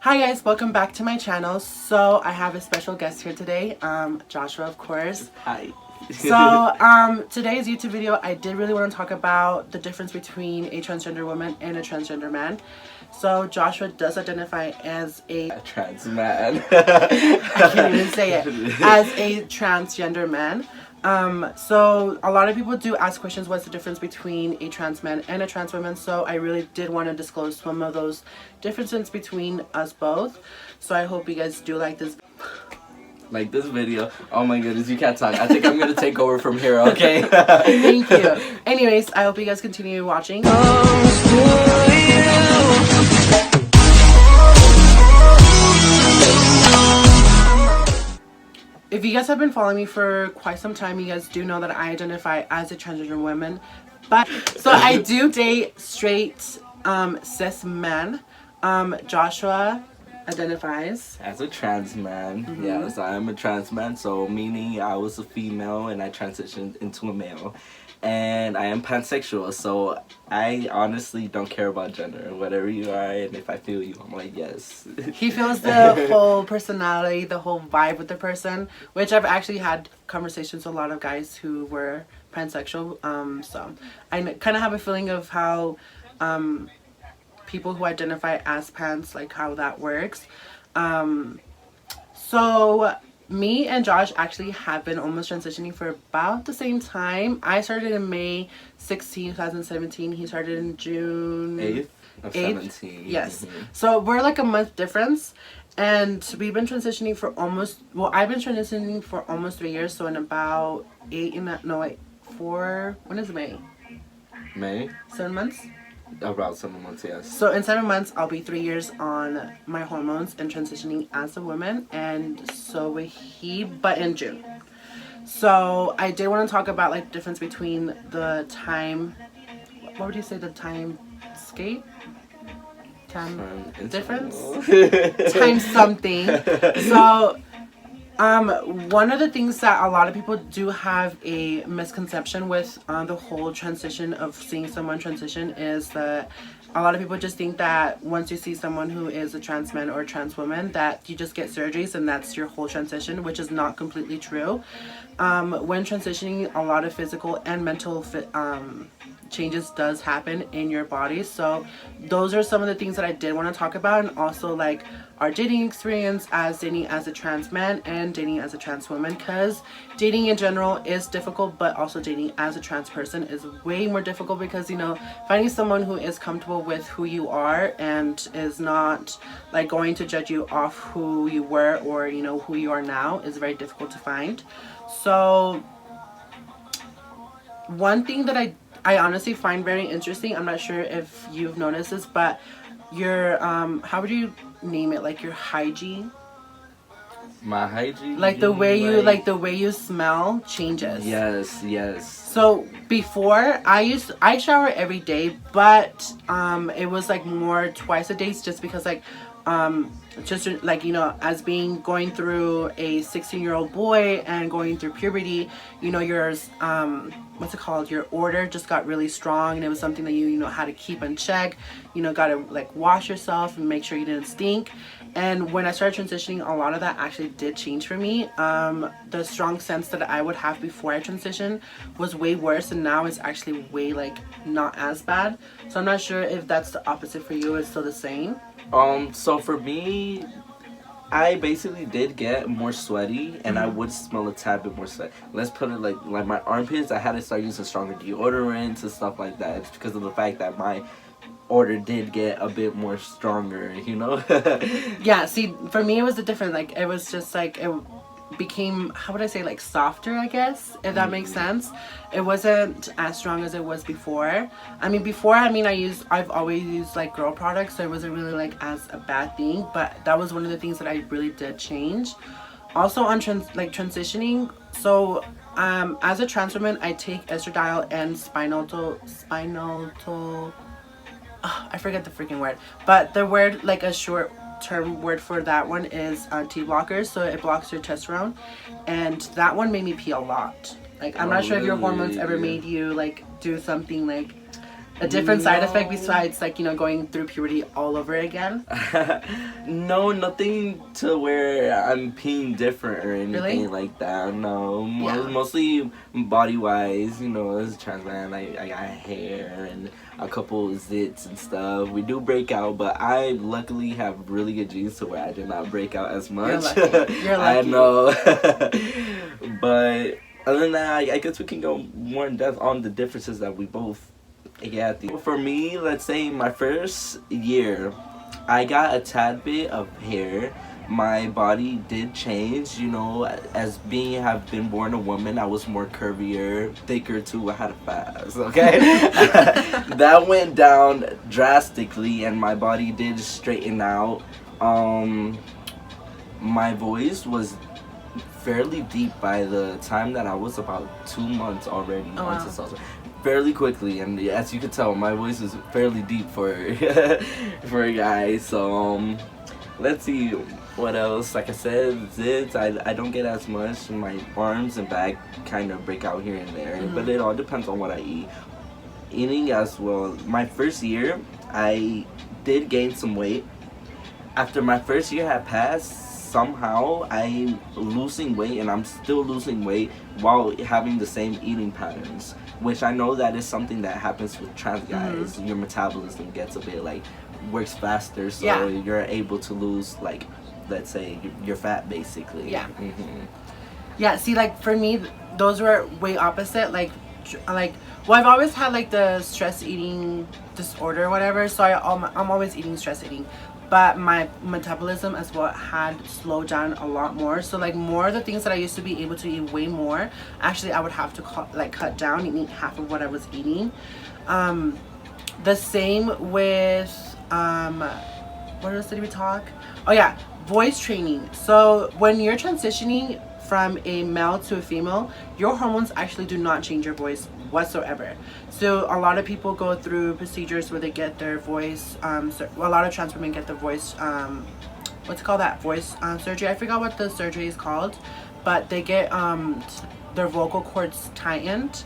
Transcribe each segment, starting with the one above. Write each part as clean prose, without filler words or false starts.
Hi guys, welcome back to my channel. So I have a special guest here today, Joshua, of course. Hi. So today's YouTube video, I did really want to talk about the difference between a transgender woman and a transgender man. So Joshua does identify as a trans man. I can't even say it, as a transgender man. So a lot of people do ask questions, what's the difference between a trans man and a trans woman? So I really did want to disclose some of those differences between us both. So I hope you guys do like this. Like this video. Oh my goodness, you can't talk. I think I'm gonna take over from here, okay? Thank you. Anyways, I hope you guys continue watching. If you guys have been following me for quite some time, you guys do know that I identify as a transgender woman. But so I do date straight cis men. Joshua identifies as a trans man. Yes, I am a trans man. So meaning I was a female and I transitioned into a male. And I am pansexual, so I honestly don't care about gender. Whatever you are, and if I feel you, I'm like, yes. He feels the whole personality, the whole vibe with the person, which I've actually had conversations with a lot of guys who were pansexual. So I kind of have a feeling of how people who identify as pans, like how that works. So me and Josh actually have been almost transitioning for about the same time. I started in May 16, 2017. He started in June 8th of 17. Yes. So we're like a month difference. And we've been transitioning for almost, well, I've been transitioning for almost 3 years. So in about 4, when is May? May? 7 months? About 7 months, yes. So in 7 months, I'll be 3 years on my hormones and transitioning as a woman, and so will he, but in June. So I did want to talk about like the difference between the time, what would you say, the time scape? Time difference? Time something. So one of the things that a lot of people do have a misconception with the whole transition of seeing someone transition is that a lot of people just think that once you see someone who is a trans man or a trans woman that you just get surgeries and that's your whole transition, which is not completely true. When transitioning, a lot of physical and mental changes does happen in your body. So those are some of the things that I did want to talk about, and also like our dating experience as dating as a trans man and dating as a trans woman, because dating in general is difficult, but also dating as a trans person is way more difficult because, you know, finding someone who is comfortable with who you are and is not like going to judge you off who you were or, you know, who you are now is very difficult to find. So one thing that I honestly find very interesting, I'm not sure if you've noticed this, but your how would you name it, like your hygiene? My hygiene? Like the way you the way you smell changes. Yes, yes. So before I shower every day, but it was like more twice a day just because like just like, you know, as being going through a 16-year-old boy and going through puberty, you know, yours what's it called, your odor just got really strong, and it was something that you know had to keep in check. You know, gotta like wash yourself and make sure you didn't stink. And when I started transitioning, a lot of that actually did change for me. The strong sense that I would have before I transitioned was way worse, and now it's actually way like not as bad. So I'm not sure if that's the opposite for you. It's still the same. So for me, I basically did get more sweaty, and I would smell a tad bit more sweat. Let's put it like my armpits, I had to start using stronger deodorants and stuff like that. It's because of the fact that my odor did get a bit more stronger, you know? Yeah, see, for me it was a different, like, it was just like, it became, how would I say, like softer, I guess, if that makes sense. It wasn't as strong as it was before. I mean, I've always used like girl products, so it wasn't really like as a bad thing, but that was one of the things that I really did change. Also on transitioning, so as a trans woman, I take estradiol and I forget the freaking word, but the word, like a short term word for that one is T blockers, so it blocks your testosterone, and that one made me pee a lot. Like, I'm not sure if your hormones ever made you like do something like A different side effect No. besides like, you know, going through puberty all over again? No, nothing to where I'm peeing different or anything Really? like that. No, Yeah. mostly body wise. You know, as a trans man, I got hair and a couple zits and stuff. We do break out, but I luckily have really good genes to where I did not break out as much. You're lucky. You're lucky. I know. But other than that, I guess we can go more in depth on the differences that we both. Yeah, for me, let's say my first year, I got a tad bit of hair. My body did change, you know, as have been born a woman, I was more curvier, thicker too. I had a fat ass, okay? That went down drastically, and my body did straighten out. My voice was fairly deep by the time that I was about 2 months already. Oh, wow. Fairly quickly, and as you can tell, my voice is fairly deep for for a guy. So let's see what else. Like I said, zits, I don't get as much. My arms and back kind of break out here and there, but it all depends on what I eat. Eating as well. My first year, I did gain some weight. After my first year had passed, somehow I'm losing weight, and I'm still losing weight while having the same eating patterns, which I know that is something that happens with trans guys. Your metabolism gets a bit like works faster, so Yeah. you're able to lose, like, let's say your fat basically. Yeah. Yeah, see, like for me, those were way opposite. Like, well, I've always had like the stress eating disorder or whatever, so I'm always eating stress eating. But my metabolism as well had slowed down a lot more. So like more of the things that I used to be able to eat way more, actually I would have to cut down and eat half of what I was eating. The same with what else did we talk? Oh yeah, voice training. So when you're transitioning from a male to a female, your hormones actually do not change your voice whatsoever. So a lot of people go through procedures where they get their voice, a lot of trans women get their voice, what's it called, that voice surgery? I forgot what the surgery is called, but they get their vocal cords tightened.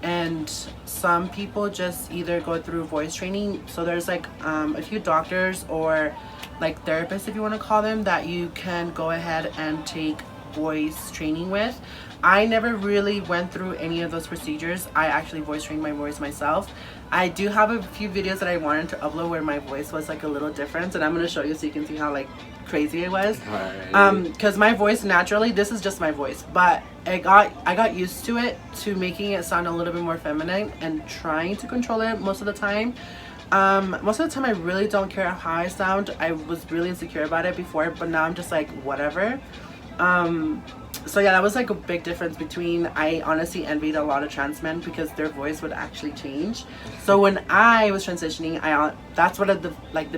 And some people just either go through voice training. So there's like a few doctors or like therapists, if you want to call them, that you can go ahead and take voice training with. I never really went through any of those procedures. I actually voice trained my voice myself. I do have a few videos that I wanted to upload where my voice was like a little different, and I'm going to show you so you can see how like crazy it was. Because my voice naturally, this is just my voice, but I got used to it, to making it sound a little bit more feminine and trying to control it most of the time. Most of the time I really don't care how I sound. I was really insecure about it before, but now I'm just like whatever. So yeah, that was like a big difference between, I honestly envied a lot of trans men because their voice would actually change. So when I was transitioning, that's one of the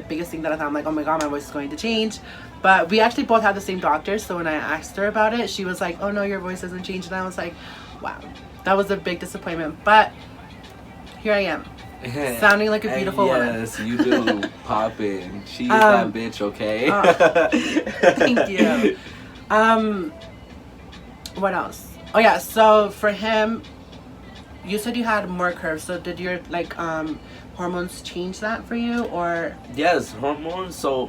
biggest thing that I thought. I'm like, oh my god, my voice is going to change. But we actually both had the same doctor, so when I asked her about it, she was like, oh no, your voice doesn't change. And I was like, wow, that was a big disappointment. But here I am, sounding like a beautiful woman. Yes, you do. Poppin'. She's that bitch, okay? Thank you. What else? Oh yeah, so for him, you said you had more curves. So did your like hormones change that for you, or? Yes, hormones. So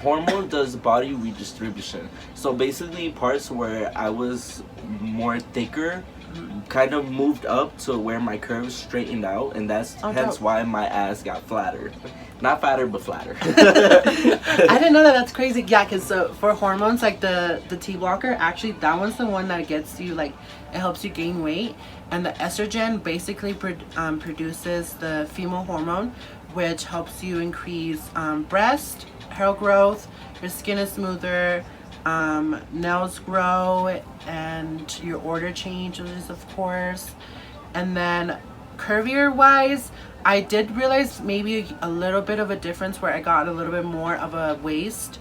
hormone does body redistribution. So basically parts where I was more thicker kind of moved up to where my curves straightened out, and that's hence why my ass got flatter. Not fatter, but flatter. I didn't know that. That's crazy. Yeah, because for hormones, like the T blocker, actually that one's the one that gets you, like, it helps you gain weight. And the estrogen basically produces the female hormone, which helps you increase breast, hair growth, your skin is smoother, nails grow, and your order changes, of course. And then curvier wise, I did realize maybe a little bit of a difference where I got a little bit more of a waist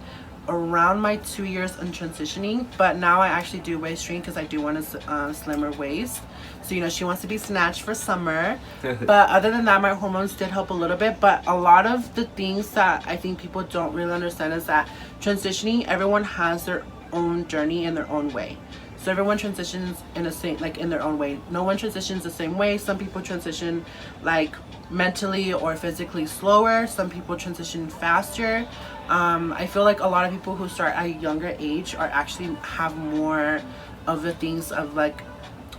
around my 2 years in transitioning, but now I actually do waist train because I do want a slimmer waist. So, you know, she wants to be snatched for summer. But other than that, my hormones did help a little bit. But a lot of the things that I think people don't really understand is that transitioning, everyone has their own journey in their own way. So everyone transitions in a same, like in their own way. No one transitions the same way. Some people transition like mentally or physically slower. Some people transition faster. I feel like a lot of people who start at a younger age are actually have more of the things of like,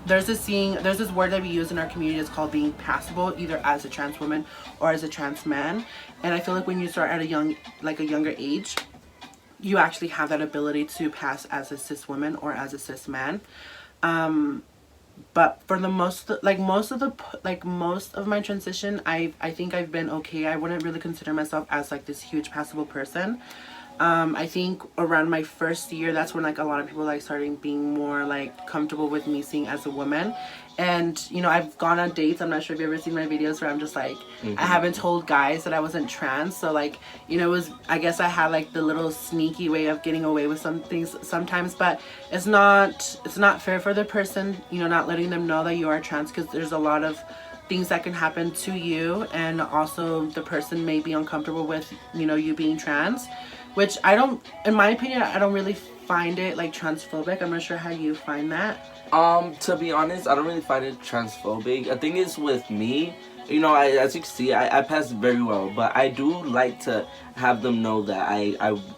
there's this word that we use in our community. It's called being passable, either as a trans woman or as a trans man. And I feel like when you start at a younger age, you actually have that ability to pass as a cis woman or as a cis man. But for the most of my transition, I think I've been okay. I wouldn't really consider myself as like this huge passable person. I think around my first year, that's when like a lot of people like starting being more like comfortable with me seeing as a woman. And you know, I've gone on dates. I'm not sure if you've ever seen my videos where I'm just like, I haven't told guys that I wasn't trans. So like, you know, I guess I had like the little sneaky way of getting away with some things sometimes, but it's not fair for the person, you know, not letting them know that you are trans, because there's a lot of things that can happen to you, and also the person may be uncomfortable with, you know, you being trans, which I don't, in my opinion, I don't really find it like transphobic. I'm not sure how you find that. To be honest, I don't really find it transphobic. The thing is with me, you know, as you can see, I pass very well, but I do like to have them know that I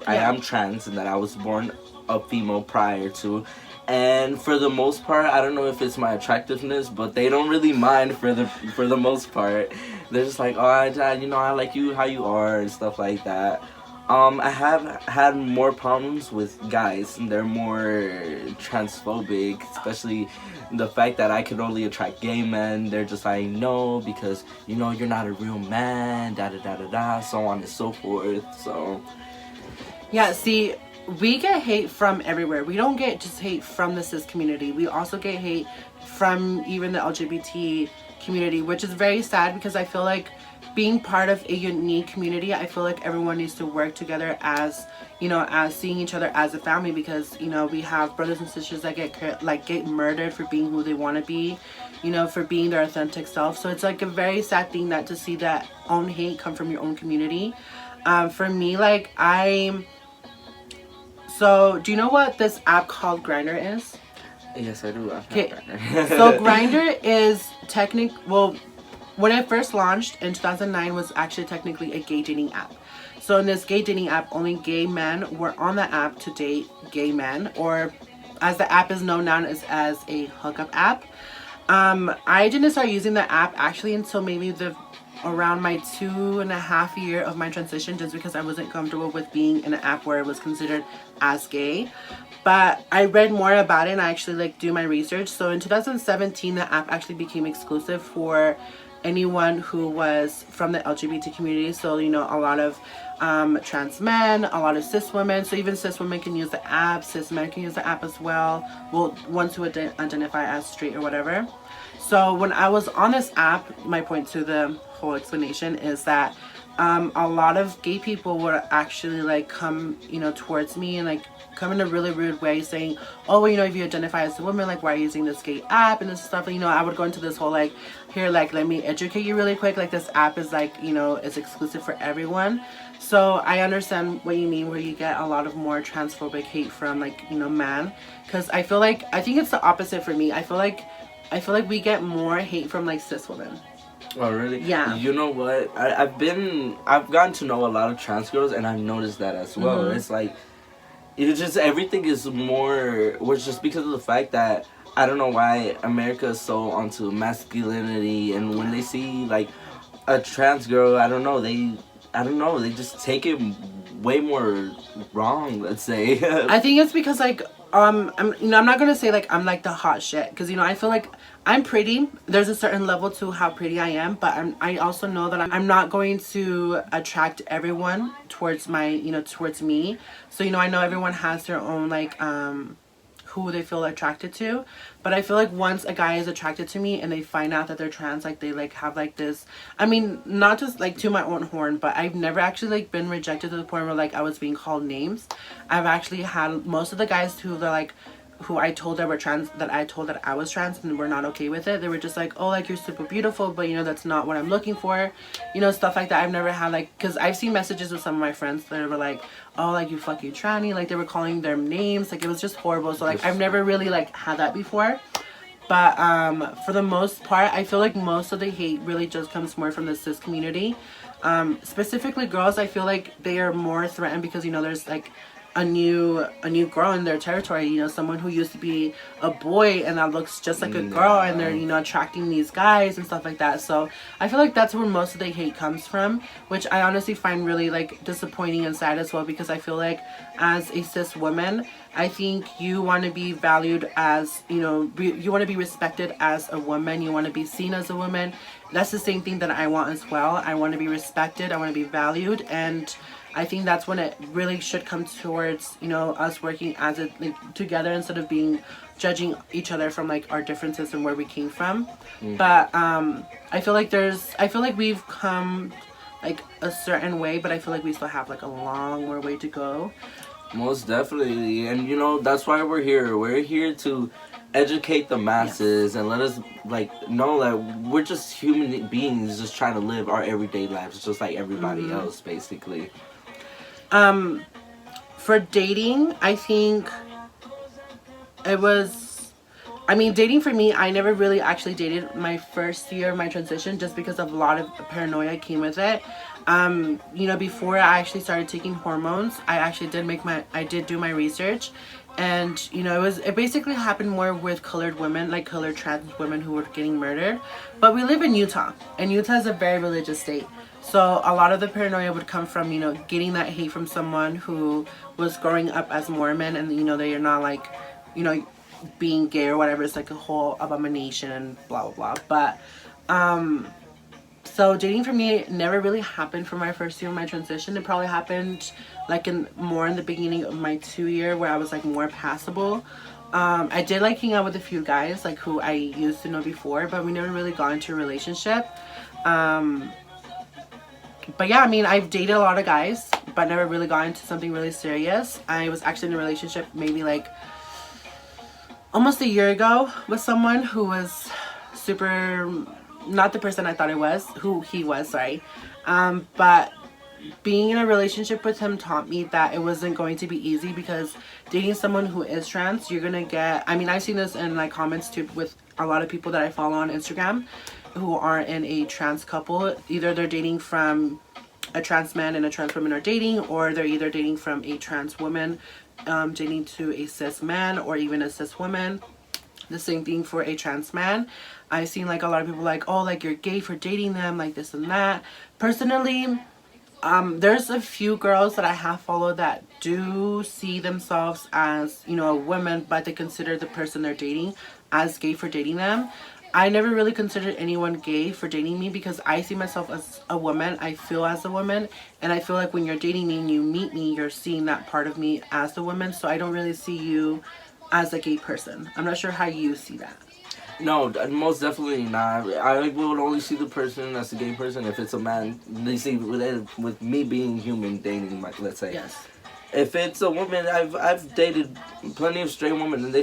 am trans and that I was born a female prior to. And for the most part, I don't know if it's my attractiveness, but they don't really mind for the most part. They're just like, oh, I like you how you are and stuff like that. I have had more problems with guys, and they're more transphobic, especially the fact that I could only attract gay men. They're just like, no, because, you know, you're not a real man, da-da-da-da-da, so on and so forth, so. Yeah, see, we get hate from everywhere. We don't get just hate from the cis community. We also get hate from even the LGBT community, which is very sad, because I feel like being part of a unique community, I feel like everyone needs to work together as, you know, as seeing each other as a family, because, you know, we have brothers and sisters that get murdered for being who they want to be, you know, for being their authentic self. So it's like a very sad thing that to see that own hate come from your own community. For me, like so do you know what this app called Grindr is? Yes, I do. Okay, so Grindr is well, when it first launched in 2009, was actually technically a gay dating app. So in this gay dating app, only gay men were on the app to date gay men, or as the app is known now as a hookup app. I didn't start using the app actually until maybe around my 2.5 year of my transition, just because I wasn't comfortable with being in an app where it was considered as gay. But I read more about it, and I actually like do my research. So in 2017, the app actually became exclusive for anyone who was from the LGBT community. So, you know, a lot of trans men, a lot of cis women. So even cis women can use the app, cis men can use the app as well. Well, ones who identify as straight or whatever. So when I was on this app, my point to the whole explanation is that a lot of gay people would actually like come, you know, towards me and like come in a really rude way saying, oh, well, you know, if you identify as a woman, like, why are you using this gay app and this stuff. And, you know, I would go into this whole like, here, like, let me educate you really quick, like this app is like, you know, it's exclusive for everyone. So I understand what you mean, where you get a lot of more transphobic hate from like, you know, man, because I think it's the opposite for me. I feel like we get more hate from like cis women. Oh, really? Yeah. You know what? I've gotten to know a lot of trans girls, and I've noticed that as well. Mm-hmm. It's like, it's just everything is more, was just because of the fact that, I don't know why America is so onto masculinity, and when they see like a trans girl, I don't know, they just take it way more wrong, let's say. I think it's because like I'm not gonna say like I'm like the hot shit, because, you know, I feel like I'm pretty. There's a certain level to how pretty I am, but I also know that I'm not going to attract everyone towards me. So, you know, I know everyone has their own like who they feel attracted to, but I feel like once a guy is attracted to me and they find out that they're trans, like they like have like this, I mean, not just like to my own horn, but I've never actually like been rejected to the point where like I was being called names. I've actually had most of the guys who they're like who I told that were trans, that I told that I was trans and were not okay with it. They were just like, oh, like you're super beautiful, but you know, that's not what I'm looking for. You know, stuff like that. I've never had like, cause I've seen messages with some of my friends that were like, oh, like you fucking tranny. Like they were calling their names. Like it was just horrible. So like, I've never really like had that before. But for the most part, I feel like most of the hate really just comes more from the cis community. Specifically girls, I feel like they are more threatened because, you know, there's like a new girl in their territory, you know, someone who used to be a boy and that looks just like a girl, and they're, you know, attracting these guys and stuff like that. So I feel like that's where most of the hate comes from, which I honestly find really like disappointing and sad as well, because I feel like as a cis woman, I think you want to be valued as, you know, you want to be respected as a woman, you want to be seen as a woman. That's the same thing that I want as well. I want to be respected, I want to be valued, and I think that's when it really should come towards, you know, us working as a like, together, instead of being judging each other from like our differences and where we came from. But I feel like we've come like a certain way, but I feel like we still have like a long more way to go. Most definitely, and you know that's why we're here. We're here to educate the masses and let us like know that we're just human beings, just trying to live our everyday lives, just like everybody else, basically. For dating, I think it was, I mean, dating for me, I never really actually dated my first year of my transition, just because of a lot of paranoia came with it. You know, before I actually started taking hormones, I did do my research, and you know, it basically happened more with colored women, like colored trans women who were getting murdered. But we live in Utah, and Utah is a very religious state. So a lot of the paranoia would come from, you know, getting that hate from someone who was growing up as Mormon, and you know, they are not like, you know, being gay or whatever. It's like a whole abomination and blah blah blah. But so dating for me never really happened for my first year of my transition. It probably happened like in the beginning of my 2 year, where I was like more passable. I did like hang out with a few guys like who I used to know before, but we never really got into a relationship. But yeah, I mean, I've dated a lot of guys, but never really got into something really serious. I was actually in a relationship maybe like almost a year ago with someone who was super, not the person I thought he was, sorry. But being in a relationship with him taught me that it wasn't going to be easy, because dating someone who is trans, you're gonna get, I mean, I've seen this in like comments too with a lot of people that I follow on Instagram who are in a trans couple. Either they're dating from a trans man and a trans woman are dating, or they're either dating from a trans woman dating to a cis man, or even a cis woman. The same thing for a trans man. I've seen like a lot of people like, oh, like you're gay for dating them, like this and that. Personally, there's a few girls that I have followed that do see themselves as, you know, a woman, but they consider the person they're dating as gay for dating them. I never really considered anyone gay for dating me, because I see myself as a woman. I feel as a woman, and I feel like when you're dating me and you meet me, you're seeing that part of me as a woman. So I don't really see you as a gay person. I'm not sure how you see that. No, most definitely not. I would only see the person as a gay person if it's a man. They see with me being human dating, like, let's say. Yes. If it's a woman, I've dated plenty of straight women, and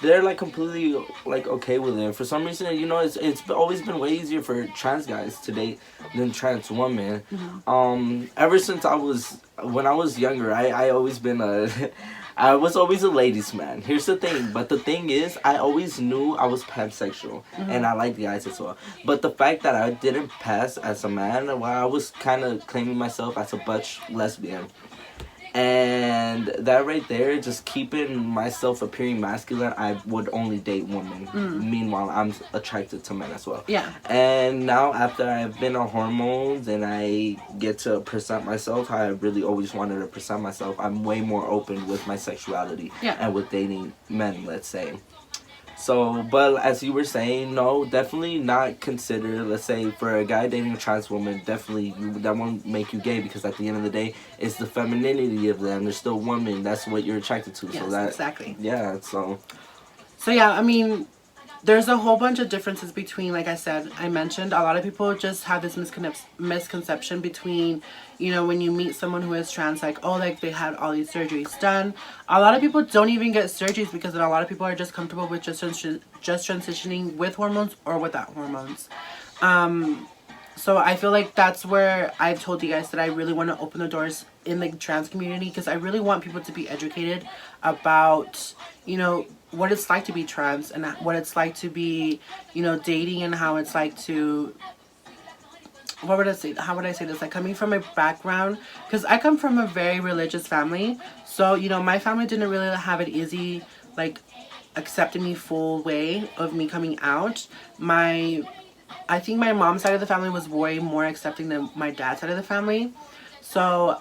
they're like completely like okay with it. For some reason, you know, it's always been way easier for trans guys to date than trans women. Ever since when I was younger, I always been I was always a ladies' man. Here's the thing, but the thing is, I always knew I was pansexual, and I liked guys as well. But the fact that I didn't pass as a man, well, I was kind of claiming myself as a butch lesbian. And that right there, just keeping myself appearing masculine, I would only date women. Meanwhile, I'm attracted to men as well. Yeah. And now, after I've been on hormones and I get to present myself how I really always wanted to present myself, I'm way more open with my sexuality and with dating men, let's say. So, but as you were saying, no, definitely not consider, let's say, for a guy dating a trans woman, definitely, that won't make you gay, because at the end of the day, it's the femininity of them. They're still women. That's what you're attracted to. Yes, so that, exactly. Yeah, so. So, yeah, I mean, there's a whole bunch of differences between, like I said, I mentioned, a lot of people just have this misconception between, you know, when you meet someone who is trans, like, oh, like they had all these surgeries done. A lot of people don't even get surgeries because a lot of people are just comfortable with just transitioning with hormones or without hormones. So I feel like that's where I've told you guys that I really want to open the doors in the trans community, because I really want people to be educated about, you know, what it's like to be trans and what it's like to be, you know, dating, and how it's like to, what would I say? How would I say this? Like, coming from a background, because I come from a very religious family. So, you know, my family didn't really have it easy, like, accepting me full way of me coming out. I think my mom's side of the family was way more accepting than my dad's side of the family. So,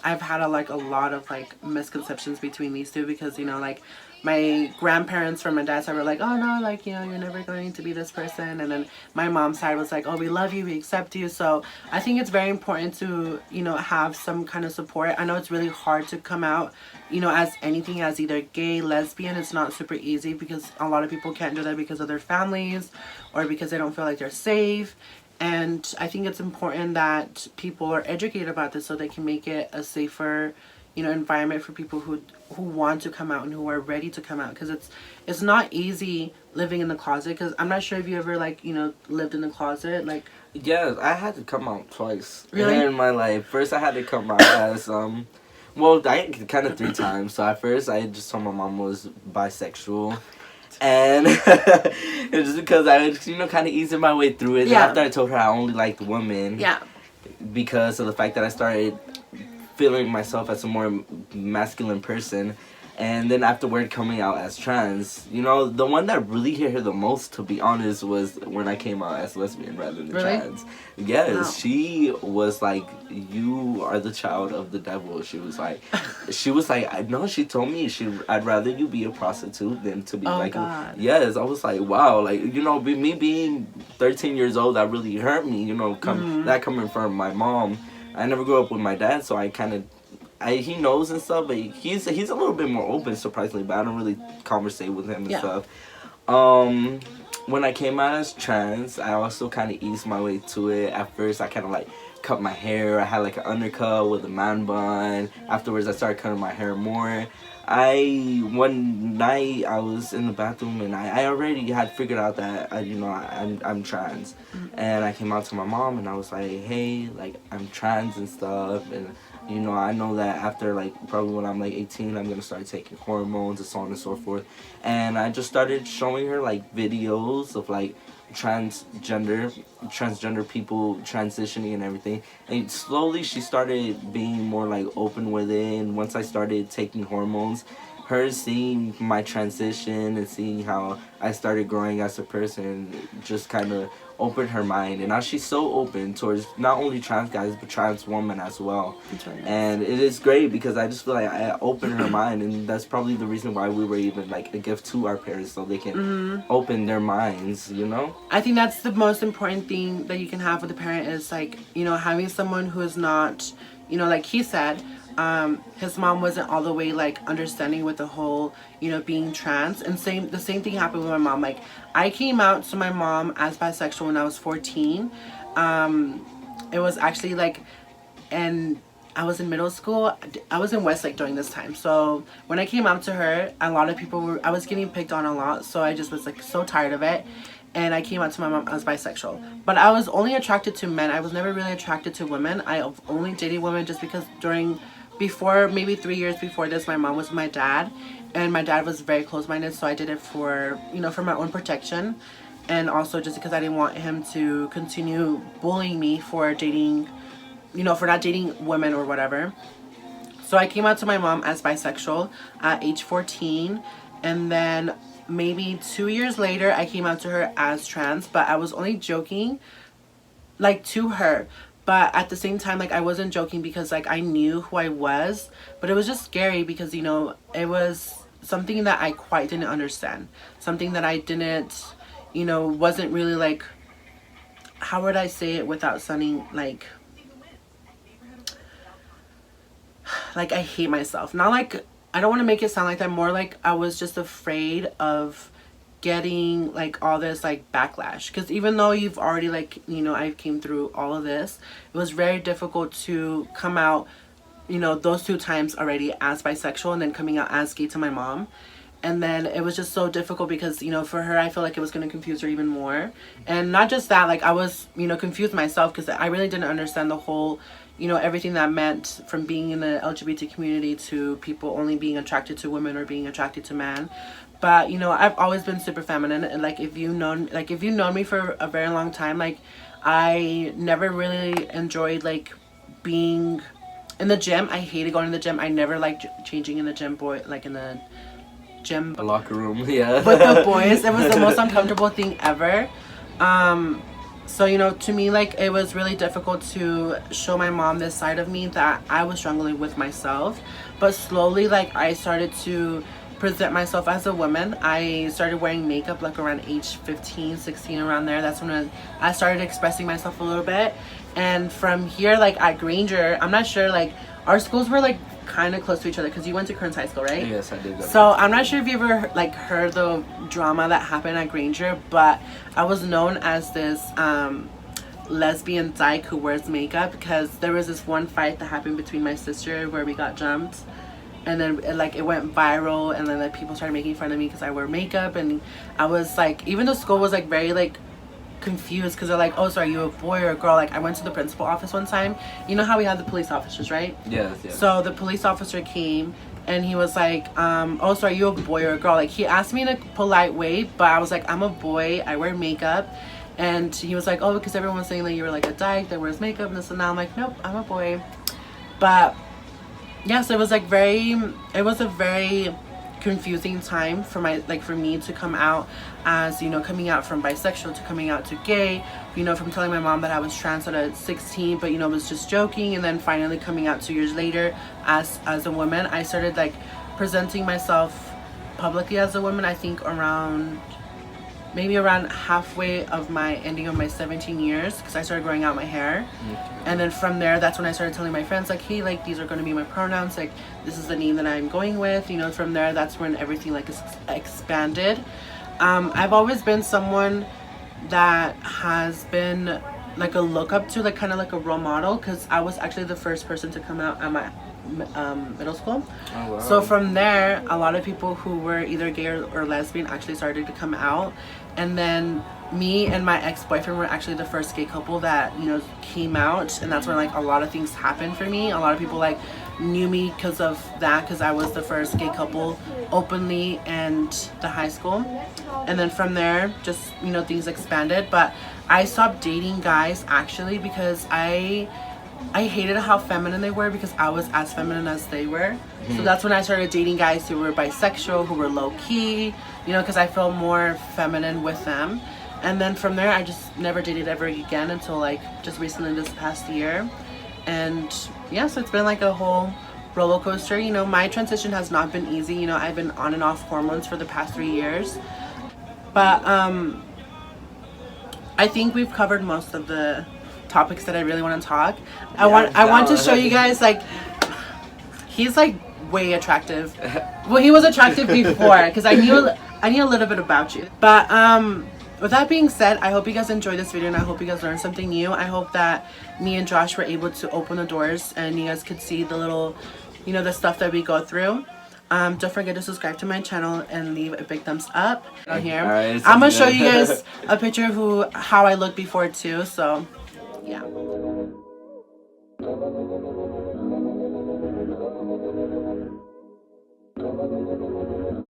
I've had a lot of like misconceptions between these two, because, you know, like, my grandparents from my dad's side were like, oh no, like, you know, you're never going to be this person. And then my mom's side was like, oh, we love you, we accept you. So I think it's very important to, you know, have some kind of support. I know it's really hard to come out, you know, as anything, as either gay, lesbian. It's not super easy because a lot of people can't do that because of their families or because they don't feel like they're safe. And I think it's important that people are educated about this so they can make it a safer, you know, environment for people who want to come out and who are ready to come out, because it's not easy living in the closet. Because I'm not sure if you ever, like, you know, lived in the closet, like. Yeah, I had to come out twice Really? in my life. First, I had to come out as well, I kind of 3 times. So at first, I just told my mom I was bisexual. And it was because I was, you know, kind of easing my way through it. Yeah. After I told her I only liked women. Yeah. Because of the fact that I started feeling myself as a more masculine person. And then afterward coming out as trans, you know, the one that really hit her the most, to be honest, was when I came out as lesbian rather than Really? trans. Yes, Wow. She was like, you are the child of the devil. She was like, I know, she told me, I'd rather you be a prostitute than to be like, God. Yes, I was like, wow, like, you know, me being 13 years old, that really hurt me, you know, that coming from my mom. I never grew up with my dad, so I kind of, he knows and stuff, but he's a little bit more open, surprisingly, but I don't really conversate with him and stuff. When I came out as trans, I also kind of eased my way to it. At first, I kind of like cut my hair. I had like an undercut with a man bun. Afterwards, I started cutting my hair more. One night I was in the bathroom and I already had figured out that I'm trans, and I came out to my mom and I was like, hey, like, I'm trans and stuff, and you know, I know that after, like, probably when I'm, like, 18, I'm going to start taking hormones and so on and so forth. And I just started showing her, like, videos of, like, transgender people transitioning and everything. And slowly she started being more, like, open with it. And once I started taking hormones, her seeing my transition and seeing how I started growing as a person just kind of opened her mind, and now she's so open towards not only trans guys but trans women as well. Right. And it is great because I just feel like I opened her mind, and that's probably the reason why we were even like a gift to our parents, so they can open their minds, you know. I think that's the most important thing that you can have with a parent, is like, you know, having someone who is not, you know, like he said, his mom wasn't all the way like understanding with the whole, you know, being trans. And the same thing happened with my mom. Like, I came out to my mom as bisexual when I was 14. It was actually like, and I was in middle school. I was in Westlake during this time. So when I came out to her, a lot of people I was getting picked on a lot. So I just was like so tired of it. And I came out to my mom as bisexual. But I was only attracted to men. I was never really attracted to women. I've only dated women just because before, maybe 3 years before this, my mom was with my dad. And my dad was very close-minded. So I did it for, you know, for my own protection. And also just because I didn't want him to continue bullying me for dating, you know, for not dating women or whatever. So I came out to my mom as bisexual at age 14. And then maybe 2 years later, I came out to her as trans. But I was only joking, like, to her. But at the same time, like, I wasn't joking because, like, I knew who I was. But it was just scary because, you know, it was something that I quite didn't understand. Something that I didn't, you know, wasn't really, like, how would I say it without sounding like I hate myself. Not like, I don't want to make it sound like that. More like I was just afraid of getting like all this like backlash, because even though you've already like, you know, I came through all of this, it was very difficult to come out, you know, those 2 times already as bisexual and then coming out as gay to my mom. And then it was just so difficult because, you know, for her, I feel like it was going to confuse her even more. And not just that, like I was, you know, confused myself because I really didn't understand the whole, you know, everything that meant from being in the LGBT community to people only being attracted to women or being attracted to men. But, you know, I've always been super feminine. And like, if you've known me for a very long time, like I never really enjoyed like being in the gym. I hated going to the gym. I never liked changing in the gym, like in the gym, The locker room, yeah. with the boys. It was the most uncomfortable thing ever. So, you know, to me, like, it was really difficult to show my mom this side of me that I was struggling with myself. But slowly, like, I started to present myself as a woman. I started wearing makeup like around age 15, 16, around there. That's when I started expressing myself a little bit. And from here, like at Granger, I'm not sure, like our schools were like kind of close to each other because you went to Kearns High School, right? Yes, I did. So I'm not sure if you ever like heard the drama that happened at Granger, but I was known as this lesbian dyke who wears makeup because there was this one fight that happened between my sister where we got jumped. And then it went viral, and then like people started making fun of me because I wear makeup. And I was like, even the school was like very like confused because they're like, oh, so are you a boy or a girl? Like I went to the principal office one time. You know how we have the police officers, right? Yes, yes. So the police officer came and he was like, oh, so are you a boy or a girl? Like he asked me in a polite way, but I was like, I'm a boy, I wear makeup. And he was like, oh, because everyone's saying that you were like a dyke that wears makeup and this and that. I'm like, nope, I'm a boy. But yes, it was a very confusing time for me to come out as, you know, coming out from bisexual to coming out to gay, you know, from telling my mom that I was trans at 16, but you know, was just joking, and then finally coming out 2 years later as a woman. I started like presenting myself publicly as a woman, I think maybe around halfway of my ending of my 17 years, because I started growing out my hair. And then from there, that's when I started telling my friends like, hey, like these are going to be my pronouns, like this is the name that I'm going with, you know. From there, that's when everything like is expanded. I've always been someone that has been like a look up to, like kind of like a role model, because I was actually the first person to come out at my middle school. Oh, wow. So from there, a lot of people who were either gay or lesbian actually started to come out. And then me and my ex-boyfriend were actually the first gay couple that, you know, came out. And that's when like a lot of things happened for me. A lot of people like knew me because of that, because I was the first gay couple openly in the high school. And then from there, just, you know, things expanded. But I stopped dating guys actually because I hated how feminine they were, because I was as feminine as they were. So that's when I started dating guys who were bisexual, who were low-key, you know, because I felt more feminine with them. And then from there, I just never dated ever again until like just recently this past year. And yeah, so it's been like a whole roller coaster. You know, my transition has not been easy. You know, I've been on and off hormones for the past 3 years. But I think we've covered most of the topics that I really want to talk. I want to show you guys, like, he's like way attractive. Well, he was attractive before because I knew a little bit about you. But with that being said, I hope you guys enjoyed this video and I hope you guys learned something new. I hope that me and Josh were able to open the doors and you guys could see the little, you know, the stuff that we go through. Don't forget to subscribe to my channel and leave a big thumbs up down here. Right, I'm gonna show you guys a picture of how I looked before too. So yeah.